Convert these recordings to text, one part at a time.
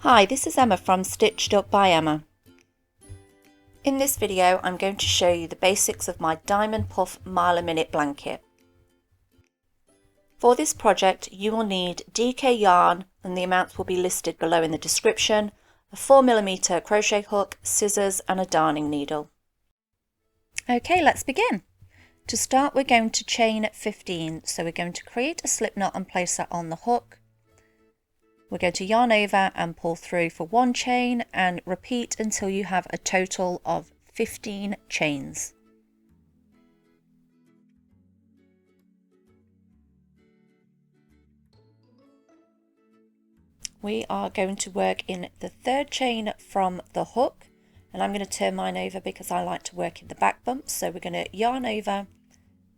Hi, this is Emma from Stitched Up by Emma. In this video I'm going to show you the basics of my Diamond Puff Mile a Minute blanket. For this project you will need DK yarn, and the amounts will be listed below in the description, a 4mm crochet hook, scissors and a darning needle. Okay, let's begin. To start we're going to chain 15, so we're going to create a slip knot and place that on the hook. We're going to yarn over and pull through for one chain and repeat until you have a total of 15 chains. We are going to work in the third chain from the hook, and I'm going to turn mine over because I like to work in the back bumps. So we're going to yarn over,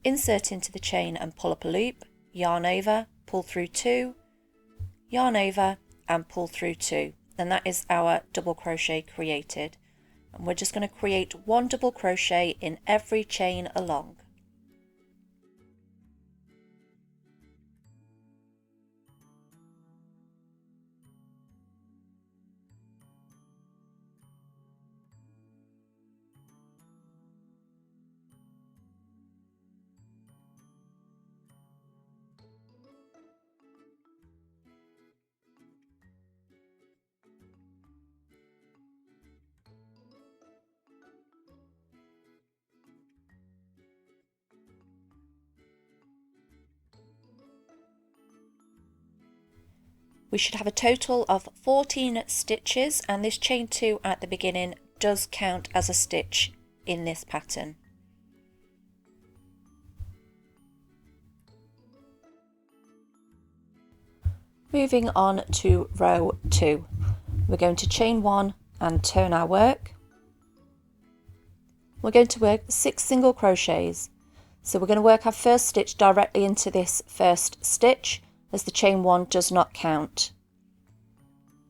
insert into the chain and pull up a loop, yarn over, pull through 2, yarn over and pull through 2, and that is our double crochet created. And we're just going to create one double crochet in every chain along. We should have a total of 14 stitches, and this chain 2 at the beginning does count as a stitch in this pattern. Moving on to row 2, we're going to chain 1 and turn our work. We're going to work 6 single crochets, so we're going to work our first stitch directly into this first stitch, as the chain 1 does not count.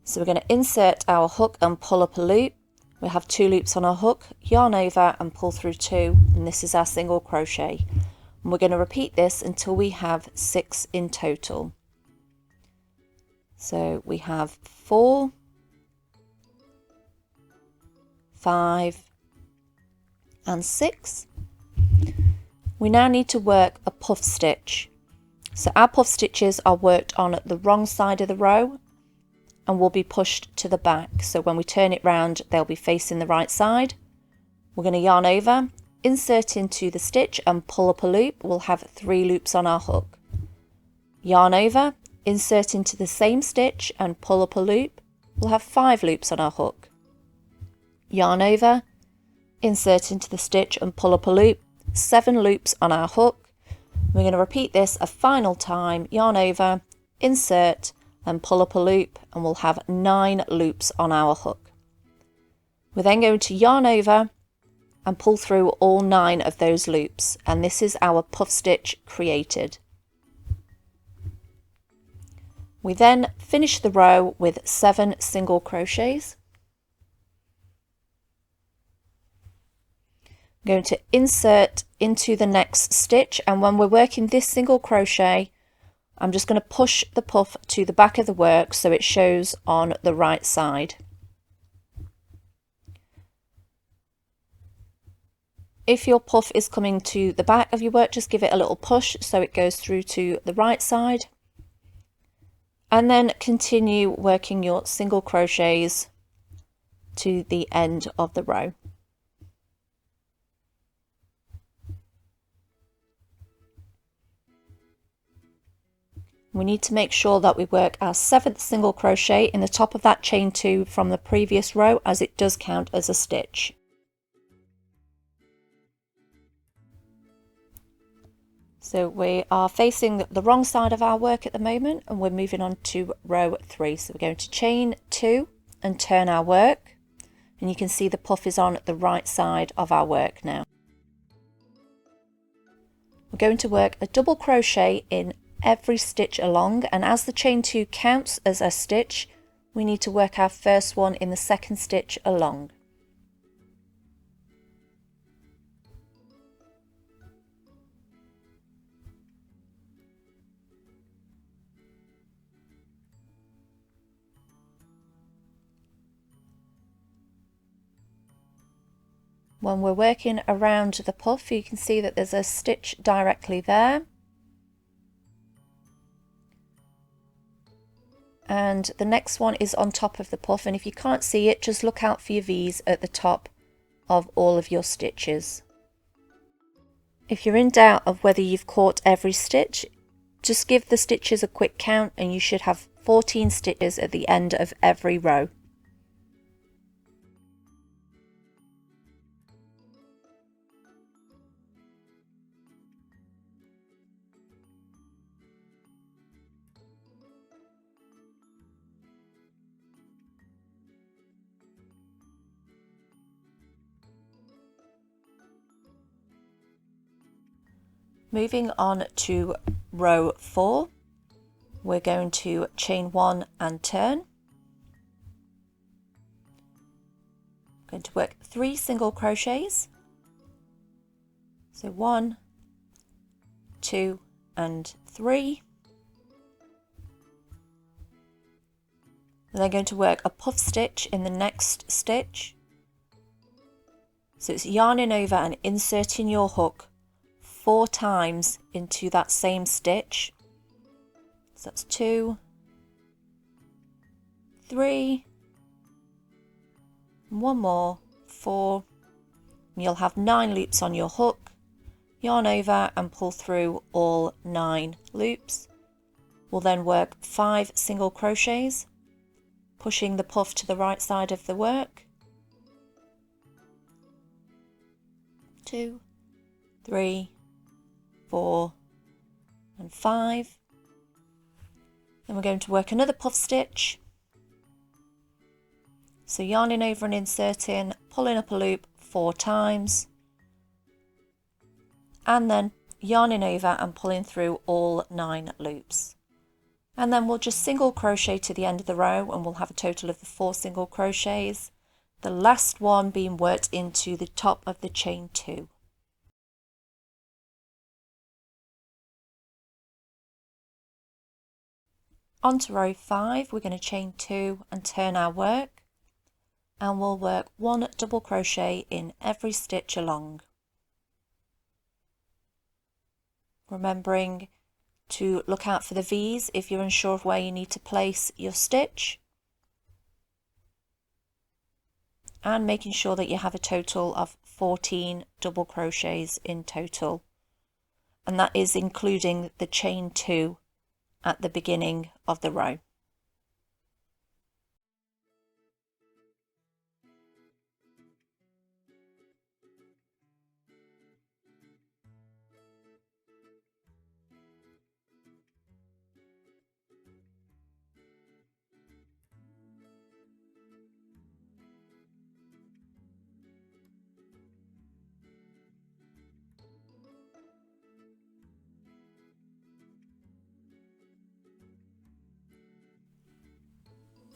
So we're going to insert our hook and pull up a loop. We have 2 loops on our hook, yarn over and pull through 2, and this is our single crochet. And we're going to repeat this until we have 6 in total. So we have 4, 5 and 6. We now need to work a puff stitch. So our puff stitches are worked on the wrong side of the row and will be pushed to the back. So when we turn it round, they'll be facing the right side. We're going to yarn over, insert into the stitch and pull up a loop. We'll have 3 loops on our hook. Yarn over, insert into the same stitch and pull up a loop. We'll have 5 loops on our hook. Yarn over, insert into the stitch and pull up a loop. 7 loops on our hook. We're going to repeat this a final time, yarn over, insert and pull up a loop, and we'll have 9 loops on our hook. We're then going to yarn over and pull through all 9 of those loops, and this is our puff stitch created. We then finish the row with 7 single crochets. I'm going to insert into the next stitch, and when we're working this single crochet I'm just going to push the puff to the back of the work so it shows on the right side. If your puff is coming to the back of your work, just give it a little push so it goes through to the right side, and then continue working your single crochets to the end of the row. We need to make sure that we work our 7th single crochet in the top of that chain 2 from the previous row, as it does count as a stitch. So we are facing the wrong side of our work at the moment, and we're moving on to row 3. So we're going to chain 2 and turn our work, and you can see the puff is on the right side of our work now. We're going to work a double crochet in every stitch along, and as the chain 2 counts as a stitch, we need to work our first one in the second stitch along. When we're working around the puff, you can see that there's a stitch directly there. And the next one is on top of the puff, and if you can't see it, just look out for your V's at the top of all of your stitches. If you're in doubt of whether you've caught every stitch, just give the stitches a quick count and you should have 14 stitches at the end of every row. Moving on to row 4, we're going to chain 1 and turn. I'm going to work 3 single crochets. So 1, 2 and 3. And then going to work a puff stitch in the next stitch. So it's yarning over and inserting your hook 4 times into that same stitch. So that's 2, 3, and 1 more, 4. And you'll have 9 loops on your hook. Yarn over and pull through all 9 loops. We'll then work 5 single crochets, pushing the puff to the right side of the work. 2, 3, 4 and 5. Then we're going to work another puff stitch. So yarning over and inserting, pulling up a loop 4 times, and then yarning over and pulling through all 9 loops. And then we'll just single crochet to the end of the row and we'll have a total of 4 single crochets, the last one being worked into the top of the chain 2. On to row 5, we're going to chain 2 and turn our work, and we'll work 1 double crochet in every stitch along. Remembering to look out for the V's if you're unsure of where you need to place your stitch, and making sure that you have a total of 14 double crochets in total, and that is including the chain 2 at the beginning of the row.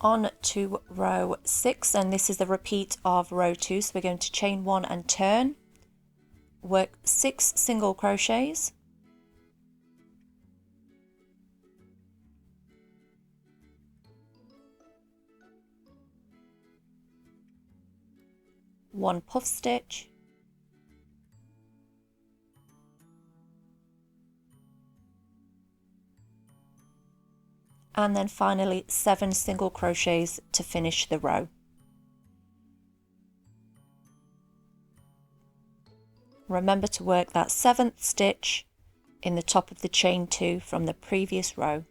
On to row 6, and this is the repeat of row 2, so we're going to chain 1 and turn, work 6 single crochets, one puff stitch, and then finally 7 single crochets to finish the row. Remember to work that 7th stitch in the top of the chain 2 from the previous row.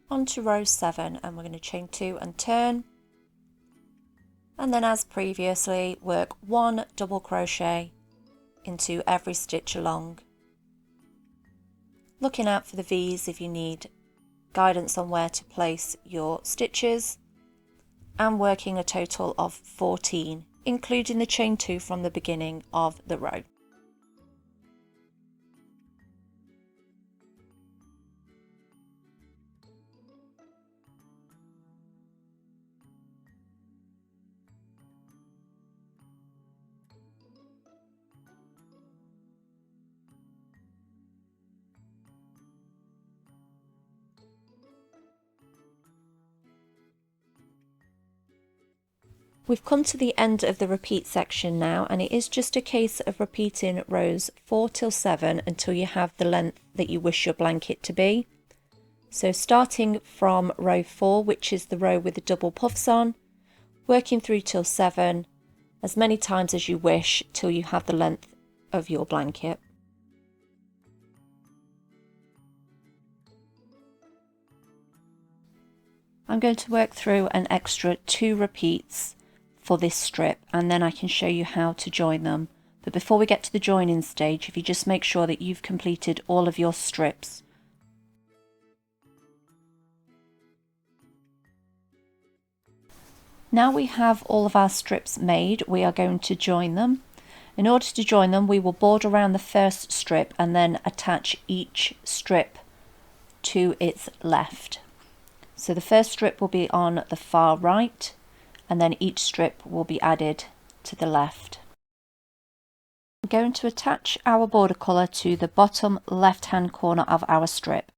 On to row 7, and we're going to chain 2 and turn, and then as previously work 1 double crochet into every stitch along, looking out for the V's if you need guidance on where to place your stitches, and working a total of 14, including the chain 2 from the beginning of the row. We've come to the end of the repeat section now, and it is just a case of repeating rows 4 till 7 until you have the length that you wish your blanket to be. So starting from row 4, which is the row with the double puffs on, working through till 7, as many times as you wish till you have the length of your blanket. I'm going to work through an extra 2 repeats for this strip, and then I can show you how to join them. But before we get to the joining stage, if you just make sure that you've completed all of your strips. Now we have all of our strips made, we are going to join them. In order to join them, we will border around the first strip and then attach each strip to its left. So the first strip will be on the far right, and then each strip will be added to the left. We're going to attach our border colour to the bottom left hand corner of our strip.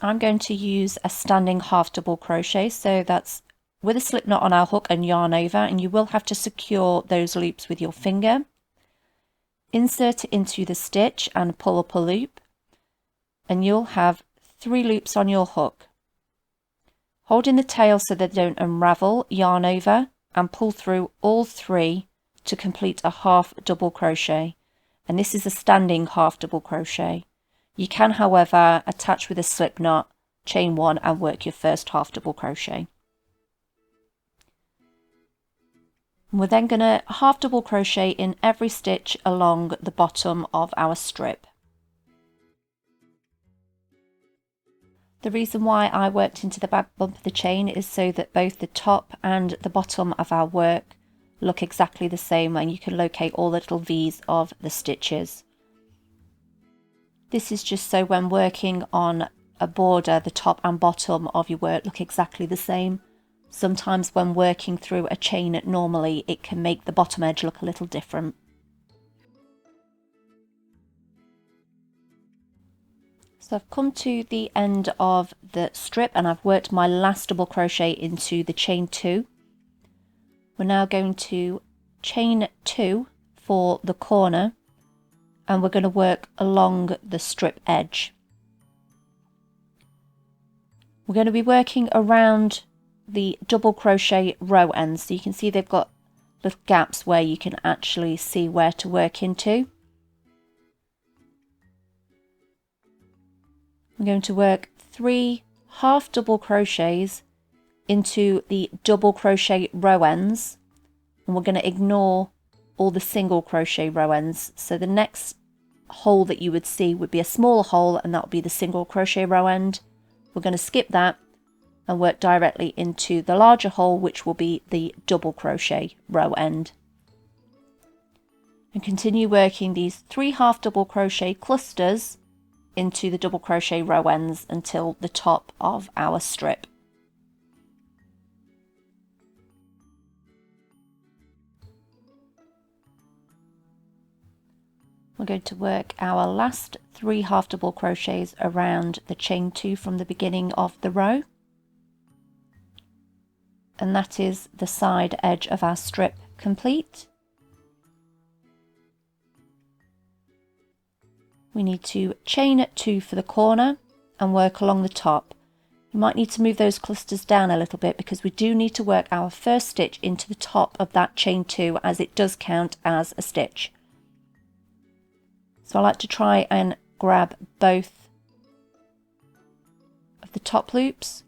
I'm going to use a standing half double crochet, so that's with a slip knot on our hook and yarn over, and you will have to secure those loops with your finger. Insert it into the stitch and pull up a loop, and you'll have 3 loops on your hook. Holding the tail so they don't unravel, yarn over and pull through all 3 to complete a half double crochet, and this is a standing half double crochet. You can, however, attach with a slip knot, chain 1 and work your first half double crochet. We're then going to half double crochet in every stitch along the bottom of our strip. The reason why I worked into the back bump of the chain is so that both the top and the bottom of our work look exactly the same, and you can locate all the little V's of the stitches. This is just so when working on a border, the top and bottom of your work look exactly the same. Sometimes when working through a chain normally, it can make the bottom edge look a little different. So I've come to the end of the strip and I've worked my last double crochet into the chain 2. We're now going to chain 2 for the corner, and we're going to work along the strip edge. We're going to be working around the double crochet row ends, so you can see they've got little gaps where you can actually see where to work into. I'm going to work 3 half double crochets into the double crochet row ends, and we're going to ignore all the single crochet row ends. So the next hole that you would see would be a smaller hole, and that would be the single crochet row end. We're going to skip that and work directly into the larger hole, which will be the double crochet row end. And continue working these 3 half double crochet clusters into the double crochet row ends until the top of our strip. We're going to work our last 3 half double crochets around the chain 2 from the beginning of the row. And that is the side edge of our strip complete. We need to chain 2 for the corner and work along the top. You might need to move those clusters down a little bit because we do need to work our first stitch into the top of that chain 2, as it does count as a stitch. So I like to try and grab both of the top loops.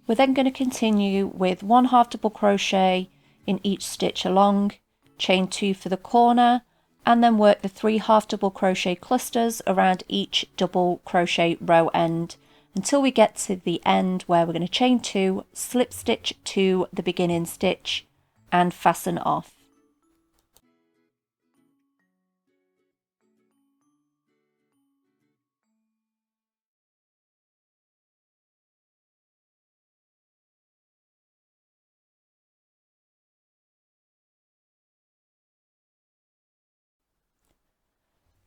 We're then going to continue with 1 half double crochet in each stitch along, chain 2 for the corner, and then work the 3 half double crochet clusters around each double crochet row end until we get to the end, where we're going to chain 2, slip stitch to the beginning stitch and fasten off.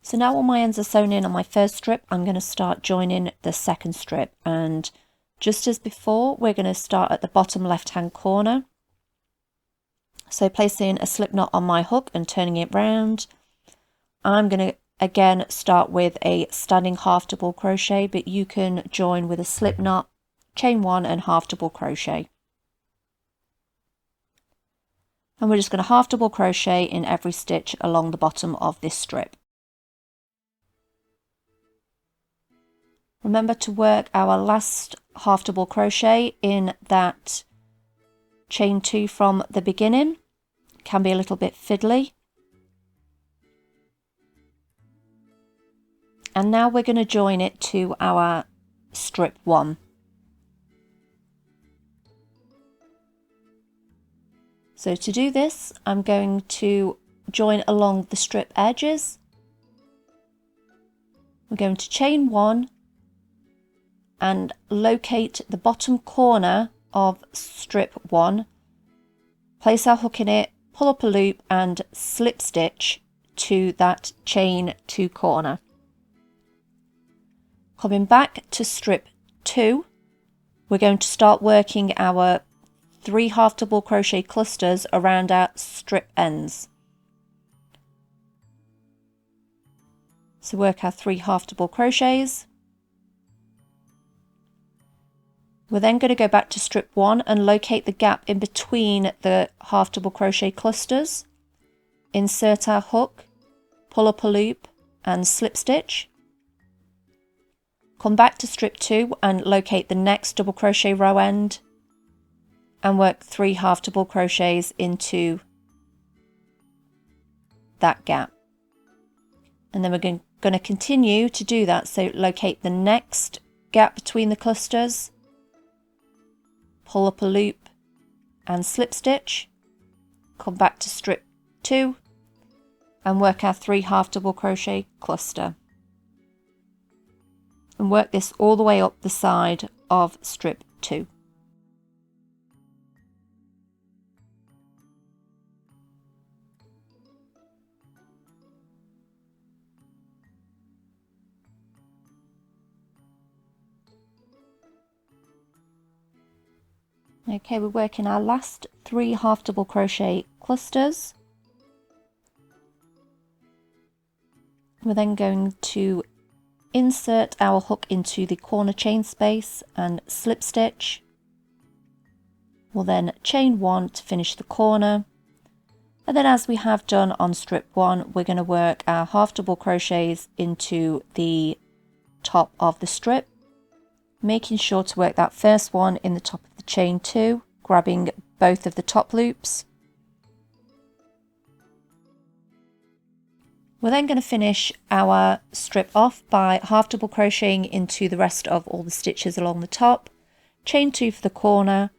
So now all my ends are sewn in on my first strip, I'm going to start joining the second strip, and just as before, we're going to start at the bottom left hand corner. So placing a slip knot on my hook and turning it round, I'm going to again start with a standing half double crochet, but you can join with a slip knot, chain one and half double crochet. And we're just going to half double crochet in every stitch along the bottom of this strip. Remember to work our last half double crochet in that chain two from the beginning. It can be a little bit fiddly. And now we're going to join it to our strip one. So to do this, I'm going to join along the strip edges. We're going to chain one and locate the bottom corner of strip one, place our hook in it, pull up a loop and slip stitch to that chain two corner. Coming back to strip two, we're going to start working our 3 half double crochet clusters around our strip ends. So work our 3 half double crochets. We're then going to go back to strip one and locate the gap in between the half double crochet clusters. Insert our hook, pull up a loop and slip stitch. Come back to strip two and locate the next double crochet row end and work 3 half double crochets into that gap. And then we're going to continue to do that. So locate the next gap between the clusters, pull up a loop and slip stitch, come back to strip two and work our 3 half double crochet cluster, and work this all the way up the side of strip two. Okay, we're working our last 3 half double crochet clusters. We're then going to insert our hook into the corner chain space and slip stitch. We'll then chain one to finish the corner, and then as we have done on strip one, we're going to work our half double crochets into the top of the strip, making sure to work that first one in the top of the chain two, grabbing both of the top loops. We're then going to finish our strip off by half double crocheting into the rest of all the stitches along the top, chain two for the corner,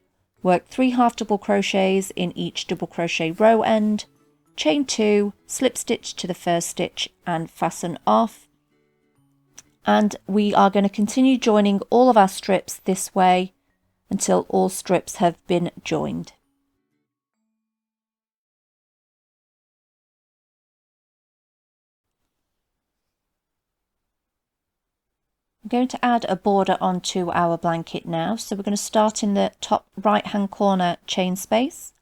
work 3 half double crochets in each double crochet row end, chain two, slip stitch to the first stitch and fasten off. And we are going to continue joining all of our strips this way until all strips have been joined. I'm going to add a border onto our blanket now, so we're going to start in the top right hand corner chain space.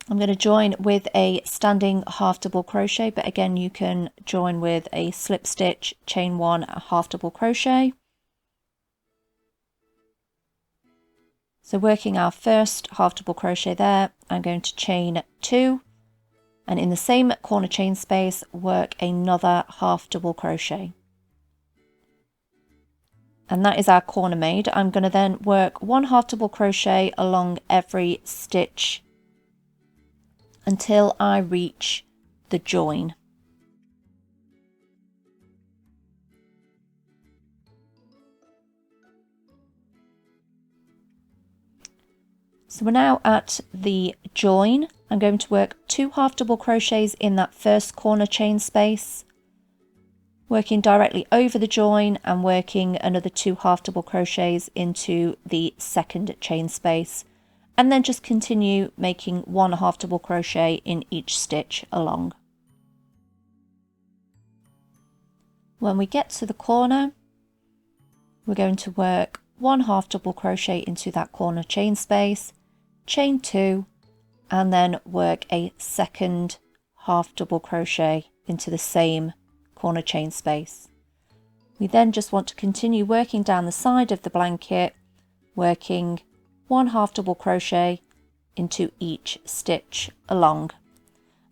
I'm going to join with a standing half double crochet, but again you can join with a slip stitch, chain one, a half double crochet. So working our first half double crochet there, I'm going to chain two, and in the same corner chain space work another half double crochet. And that is our corner made. I'm going to then work 1 half double crochet along every stitch until I reach the join. So we're now at the join. I'm going to work 2 half double crochets in that first corner chain space, working directly over the join and working another 2 half double crochets into the second chain space, and then just continue making 1 half double crochet in each stitch along. When we get to the corner, we're going to work 1 half double crochet into that corner chain space, chain 2, and then work a second half double crochet into the same corner chain space. We then just want to continue working down the side of the blanket, working 1 half double crochet into each stitch along.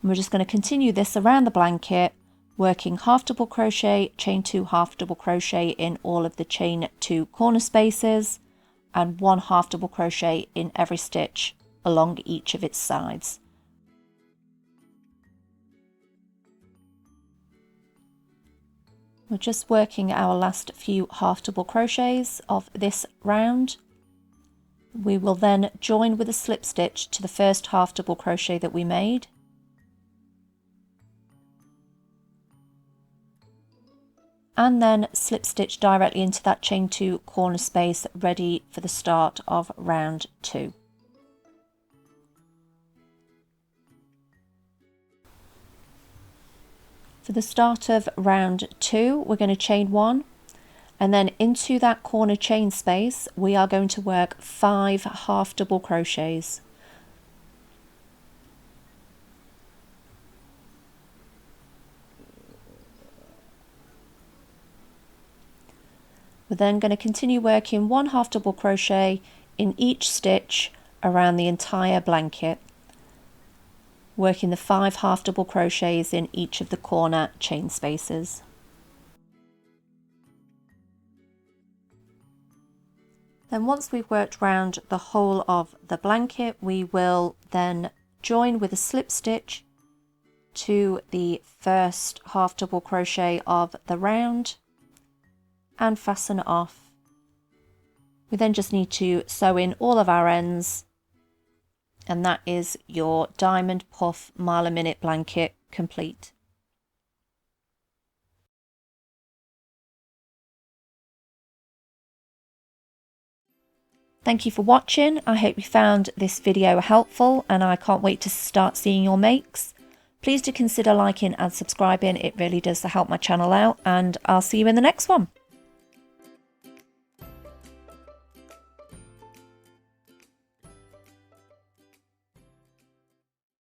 And we're just going to continue this around the blanket, working half double crochet, chain 2 half double crochet in all of the chain 2 corner spaces, and 1 half double crochet in every stitch along each of its sides. We're just working our last few half double crochets of this round. We will then join with a slip stitch to the first half double crochet that we made. And then slip stitch directly into that chain 2 corner space, ready for the start of round 2. For the start of round 2, we're going to chain 1, and then into that corner chain space we are going to work 5 half double crochets. We're then going to continue working 1 half double crochet in each stitch around the entire blanket, working the 5 half double crochets in each of the corner chain spaces. Then once we've worked round the whole of the blanket, we will then join with a slip stitch to the first half double crochet of the round and fasten it off. We then just need to sew in all of our ends, and that is your diamond puff mile a minute blanket complete. Thank you for watching. I hope you found this video helpful, and I can't wait to start seeing your makes. Please do consider liking and subscribing, it really does help my channel out, and I'll see you in the next one.